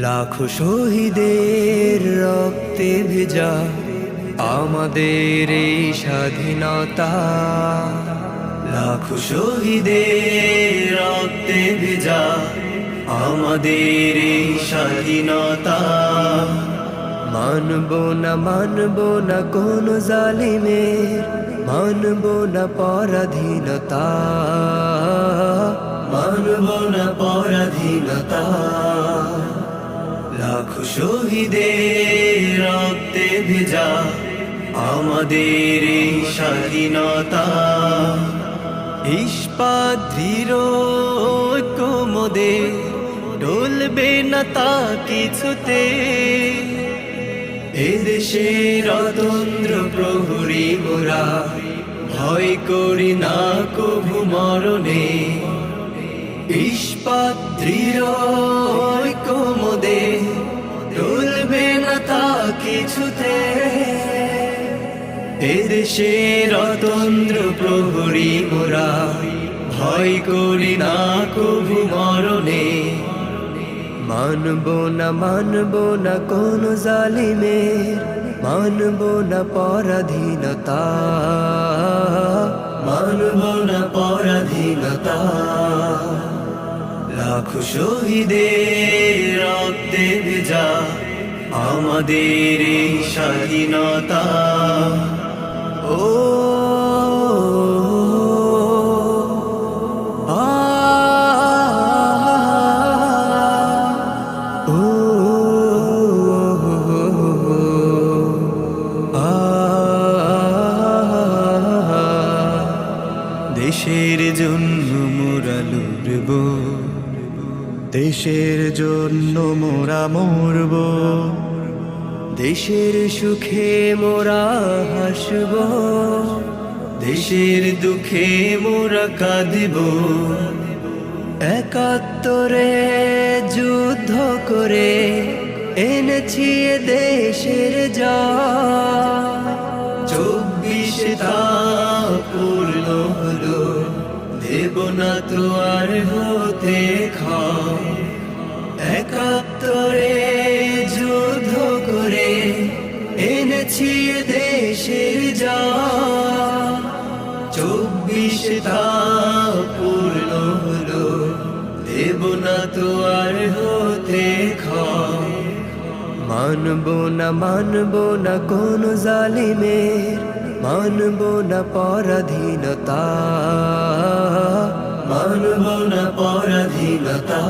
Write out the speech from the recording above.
লাখো শহীদের রক্তে ভেজা আমাদের এই স্বাধীনতা। লাখো শহীদের রক্তে ভেজা আমাদের এই স্বাধীনতা। মানব না কোন জালিমের, মানব না পরাধীনতা, মানব না পরাধীনতা। লাখো শহীদের রক্তে ভেজা আমাদের এই স্বাধীনতা। ইস্পাত দৃঢ় ঐক্য মোদের, ডলবে না তা কিছুতে। এদেশের অতন্দ্র প্রহরী মোরা, ভয় করি না কভু মরণে। ইস্পাত দৃঢ় ঐক্য মোদের, ডলবে না তা কিছুতে। এদেশের অতন্দ্র প্রহরী মোরা, ভয় করি না কভু মরণে। মানব না কোন জালিমের, মানব না পরাধীনতা, মানব না পরাধীনতা। লাখো শহীদের রক্তে ভেজা আমাদের এই স্বাধীনতা। ও দেশের জন্য মোরা লড়ব, দেশের জন্য মোরা মরব। দেশের সুখে মোরা হাসব, দেশের দুঃখে মোরা কাঁদব। একাত্তরে যুদ্ধ করে এনেছি দেশের জয়। 24 তা পূর্ণ হলো, দেব না তো আর হতে ক্ষয়। একাত্তরে যুদ্ধ করে এনেছি দেশের জয়। 24 তা পূর্ণ হলো, দেব না তো আর হতে ক্ষয়। মানব না কোন জালিমের, মানব না পরাধীনতা, মানব না পরাধীনতা।